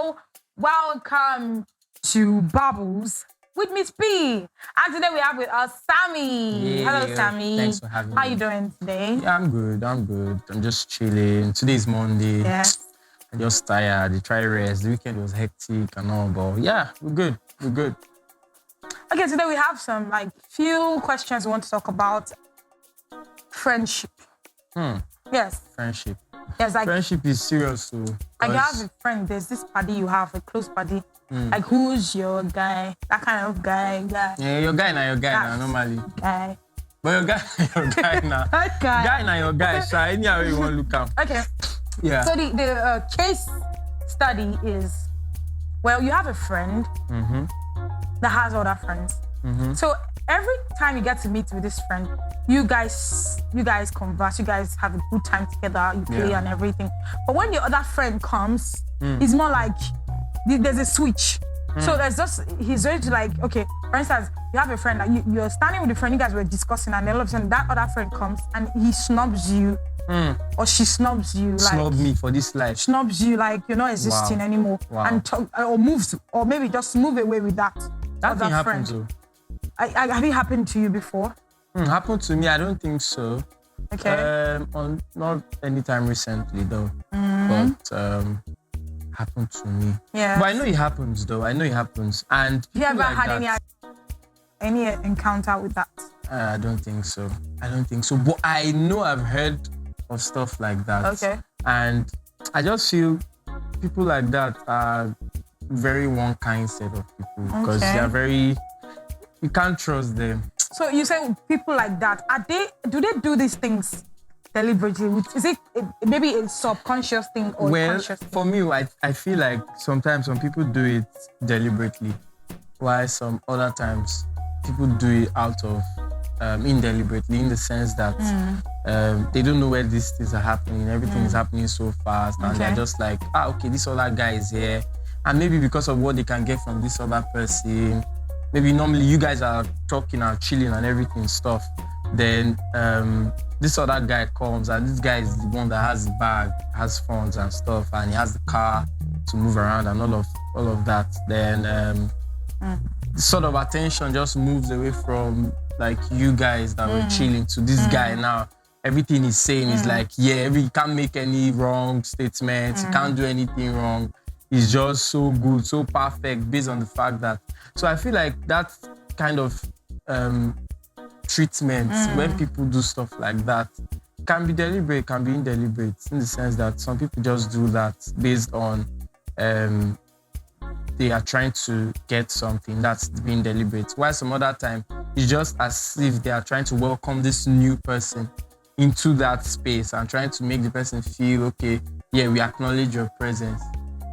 Hello, welcome to Bubbles with Miss B. And today we have with us Sammy. Yeah, hello, Sammy. Thanks for having me. How you doing today? Yeah, I'm good. I'm just chilling. Today's Monday. Yes. I'm just tired. I try rest. The weekend was hectic and all, but yeah, we're good. We're good. Okay, today we have some few questions we want to talk about. Friendship. Yes. Friendship. Yes, Friendship is serious, too. Like you have a friend, there's this buddy you have, a close buddy. Like who's your guy? That kind of guy. Yeah, your guy now, normally. Guy. But your guy now. Guy now, your guy. So anyhow you want to look at. Okay. Yeah. So the case study is, well, you have a friend that has other friends. So every time you get to meet with this friend, you guys converse, you guys have a good time together, you play and everything. But when your other friend comes, it's more like there's a switch. So he's ready to okay, for instance, you have a friend, you're standing with a friend, you guys were discussing, and then all of a sudden that other friend comes and he snubs you. Or she snubs you, snub me for this life. Snubs you you're not existing anymore. Wow. And or moves, or maybe just move away with that. That thing other happened friend. too. Have it happened to you before? Happened to me, I don't think so. Okay. Not anytime recently though. But happened to me. Yeah. But I know it happens though. I know it happens. And Have you ever like had any encounter with that? I don't think so. But I know I've heard of stuff like that. Okay. And I just feel people like that are very one kind set of people because they're very. You can't trust them. So you say people like that, do they do these things deliberately? Is it maybe a subconscious thing or a conscious thing? For me, I feel like sometimes some people do it deliberately, while some other times people do it out of indeliberately, in the sense that they don't know where these things are happening. Everything is happening so fast, and they're just like, okay, this other guy is here. And maybe because of what they can get from this other person, maybe normally you guys are talking and chilling and everything stuff. Then this other guy comes, and this guy is the one that has the bag, has funds and stuff, and he has the car to move around and all of that. Then sort of attention just moves away from you guys that were chilling to this guy now. Everything he's saying is he can't make any wrong statements, he can't do anything wrong. He's just so good, so perfect based on the fact that. So I feel like that kind of treatment, when people do stuff like that, can be deliberate, can be indeliberate, in the sense that some people just do that based on they are trying to get something that's being deliberate. While some other time, it's just as if they are trying to welcome this new person into that space and trying to make the person feel, okay, yeah, we acknowledge your presence.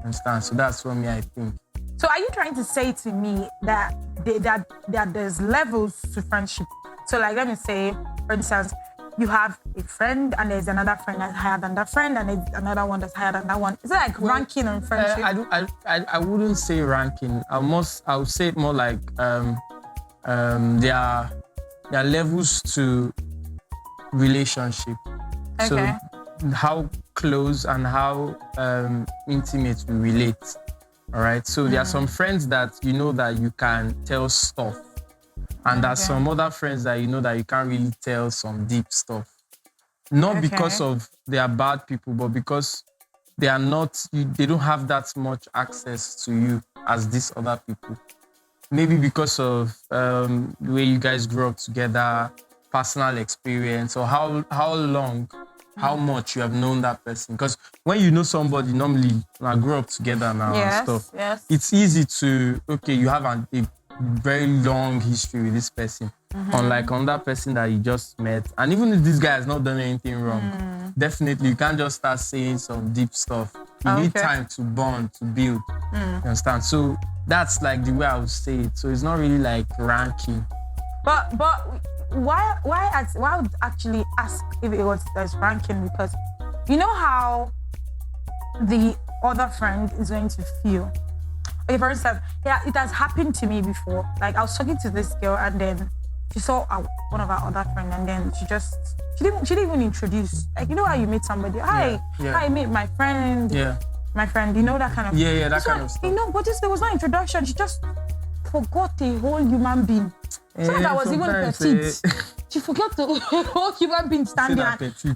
Understand? So that's what I think. So are you trying to say to me that there's levels to friendship? So let me say, for instance, you have a friend and there's another friend that's higher than that friend and there's another one that's higher than that one. Is it ranking on friendship? I wouldn't say ranking. I would say it more like there are levels to relationship. Okay. So how close and how intimate we relate. All right. So there are some friends that you know that you can tell stuff, and there's some other friends that you know that you can't really tell some deep stuff. Not because of they are bad people, but because they are not. They don't have that much access to you as these other people. Maybe because of the way you guys grew up together, personal experience, or how long. How much you have known that person. Because when you know somebody, normally grow up together now and stuff, it's easy to, you have a very long history with this person. Unlike on that person that you just met. And even if this guy has not done anything wrong, definitely you can't just start saying some deep stuff. You need time to bond, to build. You understand? So that's the way I would say it. So it's not really ranking. But why I would actually ask if it was as ranking, because you know how the other friend is going to feel. Okay, for instance, it has happened to me before. I was talking to this girl and then she saw one of our other friends and then she didn't even introduce. You know how you meet somebody? Hi, I meet my friend. Yeah. my friend, you know that kind of. Yeah, that This kind one, of stuff. You know, but there was no introduction. She just forgot a whole human being. Sometimes I was even petite. She forgot the whole human being standing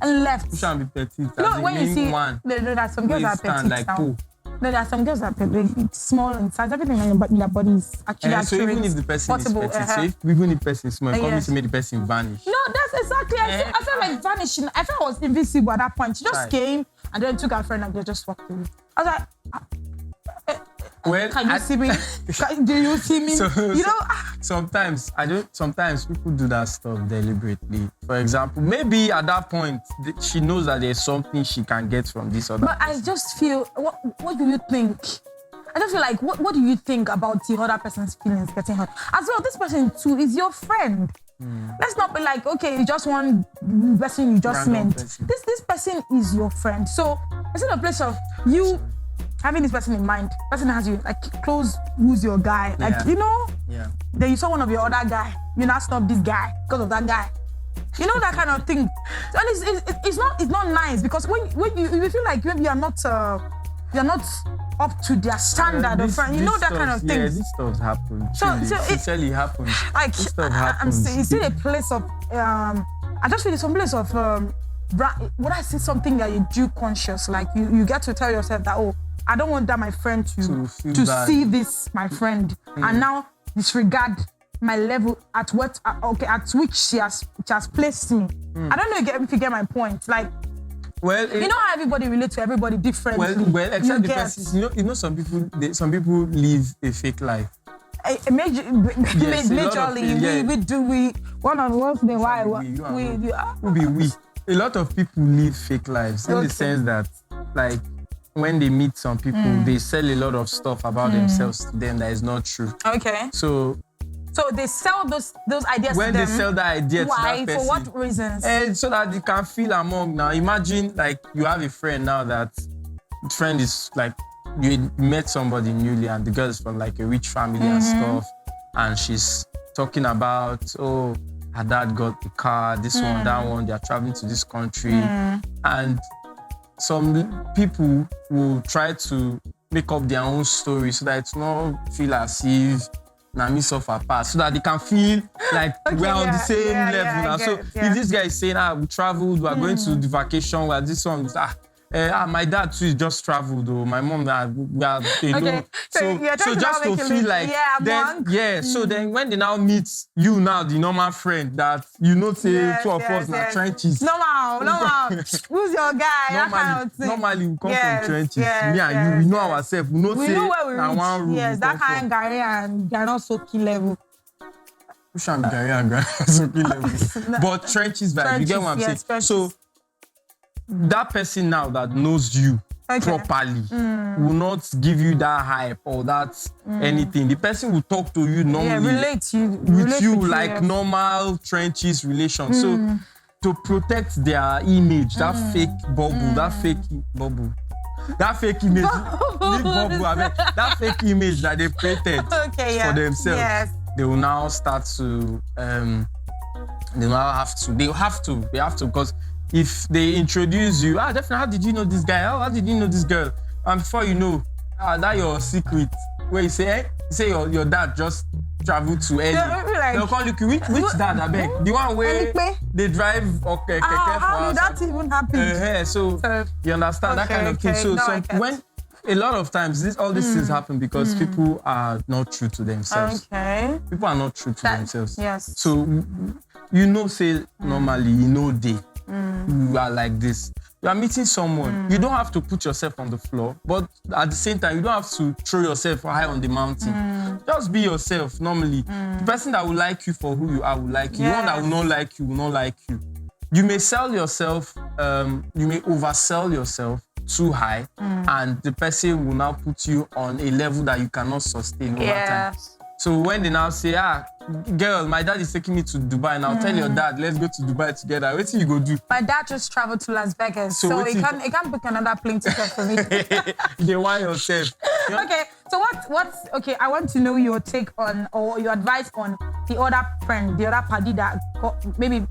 and left. You shouldn't be petite. You know, when you see, one, no, there's some girls that are petite like now. two. No, there are some girls that are small in size. Everything in their body is actually So accurate. even if the person possible, is petite, so even if the person is small, it yes. to make the person vanish. No, that's exactly. I felt like vanishing. I felt I was invisible at that point. She just came and then took her friend and they just walked away. I was like, well, can you see me? Do you see me? Sometimes people do that stuff deliberately. For example, maybe at that point she knows that there's something she can get from this other. But I just feel, what do you think? I just feel like, what do you think about the other person's feelings getting hurt? As well, this person too is your friend. Let's not be like, okay, you just one person you just met. This person is your friend. So it's in a place of you having this person in mind. Person has you like close. Who's your guy? Like Yeah. Then you saw one of your other guy. You now stop this guy because of that guy. You know that kind of thing. And it's not nice because when you feel like maybe you're not up to their standard of friend. You know that kind of thing. Yeah, this stuff happens. So it happens. Like this stuff happens. It's still a place of I just feel it's some place of when I see something that you do conscious, like you get to tell yourself that, oh, I don't want that my friend to see this, my friend, and now disregard my level at which she has placed me. I don't know if you get my point. Like, well, you know how everybody relates to everybody differently. Well, except the person. You know, some people live a fake life. Majorly, we one-on-one in a while. A lot of people live fake lives in the sense that, like, when they meet some people, they sell a lot of stuff about themselves to them that is not true. Okay. So they sell those ideas to them. When they sell that idea to that person. For what reasons? And so that they can feel among. Now, imagine, like, you have a friend now that friend is, like, you met somebody newly and the girl is from, like, a rich family and stuff. And she's talking about, oh, her dad got a car, this one, that one, they're traveling to this country. And some people will try to make up their own story so that it's not feel as if Nami suffer past, so that they can feel like we're on the same level now. So if this guy is saying, we traveled, we're going to the vacation, we're this one, my dad too just traveled, though. My mom, we are alone. So just to feel like, so then when they now meet you now, the normal friend that say two of us in the trenches. Normal. Who's your guy? Normally we come from trenches. Me and you, we know ourselves. We know where we reach. One room. Yes, that kind of Gary and they're not so key level. We shall be Gary and so key level. But trenches vibe, you get what I'm saying? Trenches. So that person now that knows you properly will not give you that hype or that anything. The person will talk to you normally, relate you like normal trenches relation. So to protect their image, that fake bubble, that fake image, that fake image that they created for themselves, they will now start to they have to because if they introduce you, definitely, how did you know this guy? How did you know this girl? And before you know, that your secret, where you say, your dad just traveled to Eddie. They'll call you, which dad, I beg? The one where they drive keke for us. How did that even happen? So you understand that kind of thing. So when a lot of times all these things happen because people are not true to themselves. Okay. People are not true to themselves. Yes. So say normally, they. You are like this. You are meeting someone. You don't have to put yourself on the floor, but at the same time, you don't have to throw yourself high on the mountain. Just be yourself normally. The person that will like you for who you are will like you. The one that will not like you will not like you. You may sell yourself, you may oversell yourself too high, and the person will now put you on a level that you cannot sustain over time. So when they now say, girl, my dad is taking me to Dubai, and I'll tell your dad, let's go to Dubai together. What do you go do? My dad just traveled to Las Vegas, so he can't book another plane ticket for me. You want yourself. Okay, so okay, I want to know your take on, or your advice on the other friend, the other party that maybe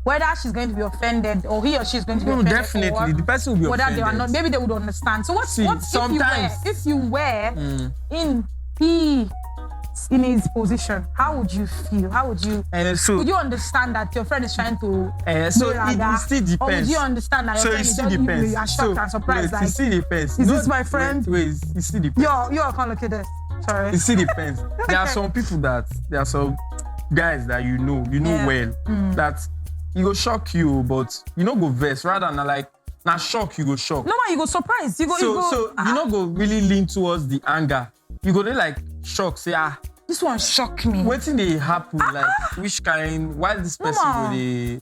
whether she's going to be offended or he or she is going to be No, offended. definitely. The person will be whether offended. they are not, maybe they would understand. So what sometimes if you were in his position, how would you feel? How would you? Would you understand that your friend is trying to? So it still depends. Or would you understand that your friend is just giving you a shock and surprise? It still depends. Is this my friend? Wait, it still depends. You're complicated. Sorry. It still depends. There are some people there are some guys that you know well that he go shock you, but you know go vex rather than like na shock you go shock. No, you go surprise. You go. So you know go really lean towards the anger. You go dey like shock, say this one shock me. Wetin dey happen? Like which kind? Why this person go dey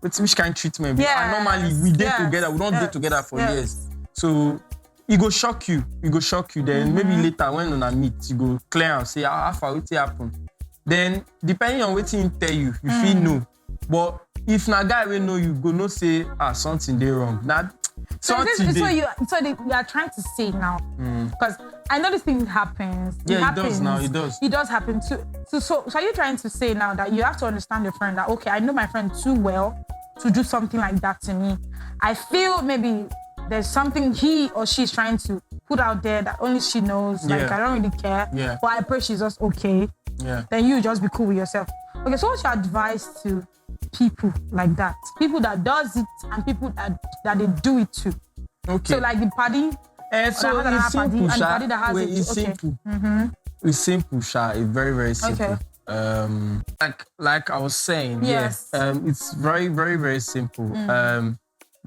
which kind treatment? Yes. Normally we dey together. We don't dey together for years. So it go shock you. Then maybe later when una meet, you go clear and say how far wetin happen. Then depending on wetin he tell you, you feel know. But if na guy wey know you, go know say something dey wrong. So you are trying to say now, because I know this thing happens. Yeah, it does now. It does. It does happen too. So are you trying to say now that you have to understand your friend that okay, I know my friend too well to do something like that to me. I feel maybe there's something he or she is trying to put out there that only she knows. Like I don't really care. Yeah. But I pray she's just okay. Yeah. Then you just be cool with yourself. Okay, so what's your advice to people like that? People that does it and people that they do it too. Okay. So like the party. So it's simple, Sha. It's simple, Sha. It's very, very simple. Okay. Like I was saying, yes. It's very, very, very simple.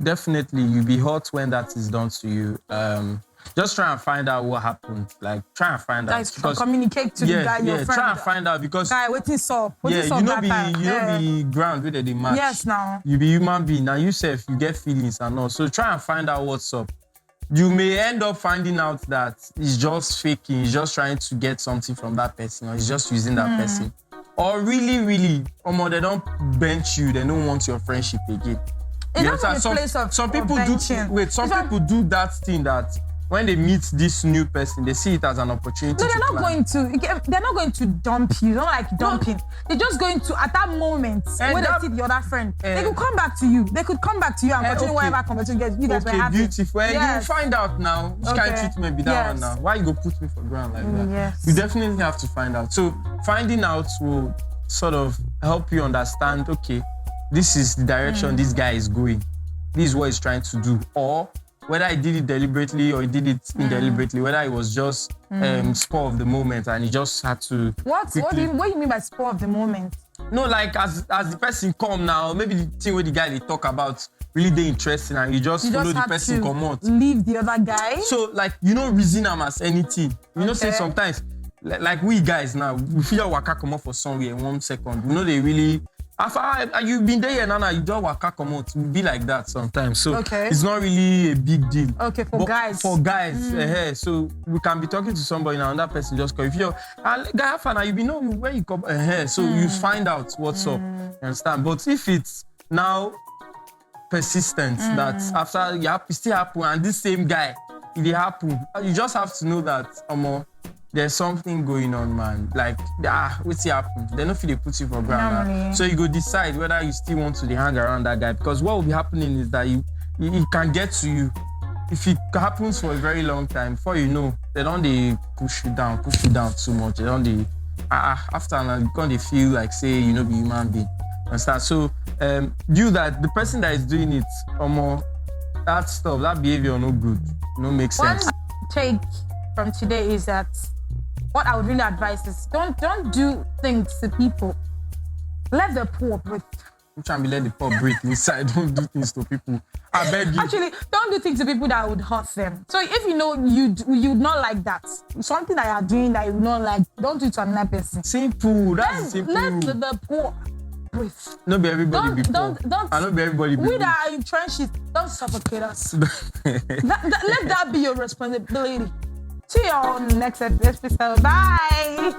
Definitely, you'll be hurt when that is done to you. Just try and find out what happened. Like, try and find out. Because communicate to the guy, your friend. Try and find out because guy, what's up? You know be ground where they match. Yes, now. You be human being. Now yourself, you get feelings and all. So try and find out what's up. You may end up finding out that he's just faking, he's just trying to get something from that person, or he's just using that person. Or really, they don't bench you, they don't want your friendship again. It's not a place of some people benching. People do that thing that when they meet this new person, they see it as an opportunity. No, they're not going to dump you. They don't like dumping. They're just going to, at that moment, when they see the other friend, they could come back to you. They could come back to you and continue whatever conversation you guys were having. Beautiful. You find out now which kind of treatment be that one now. Why you go put me for ground like that? Yes. You definitely have to find out. So finding out will sort of help you understand, okay, this is the direction this guy is going. This is what he's trying to do. Or whether he did it deliberately or he did it indeliberately, whether it was just spur of the moment and he just had to. What do you mean by spur of the moment? No, like as the person come now, maybe the thing where the guy they talk about really they interesting and you just follow the person come out. Leave the other guy. So like reason them as anything. Say sometimes like we guys now, we feel waka come out for somewhere in 1 second. They really. After you've been there now, you don't waka come out. It be like that sometimes. So it's not really a big deal. Okay, for guys. For guys, so we can be talking to somebody now, and that person just call. If you're guy, now you be know where you come. So you find out what's up. You understand? But if it's now persistent that after it still happen, and this same guy, it happen, you just have to know that there's something going on, man. Like, what's happen? They don't feel they put you for ground. So you go decide whether you still want to hang around that guy. Because what will be happening is that he can get to you. If it happens for a very long time, before you know, they don't push you down too much. They don't after they feel like say be human being. Understand? So do that. The person that is doing it, that stuff, that behavior no good. No make sense. One take from today is that what I would really advise is don't do things to people. Let the poor breathe. I'm trying to let the poor breathe inside. Don't do things to people. I beg you. Actually, don't do things to people that would hurt them. So if you know you'd not like that, something that you're doing that you would not like, don't do it to another person. Simple. That's simple. Let the poor breathe. Not be everybody be poor. Don't. I not be everybody be we that are in trenches, don't suffocate us. Let that be your responsibility. See you on the next episode. Bye.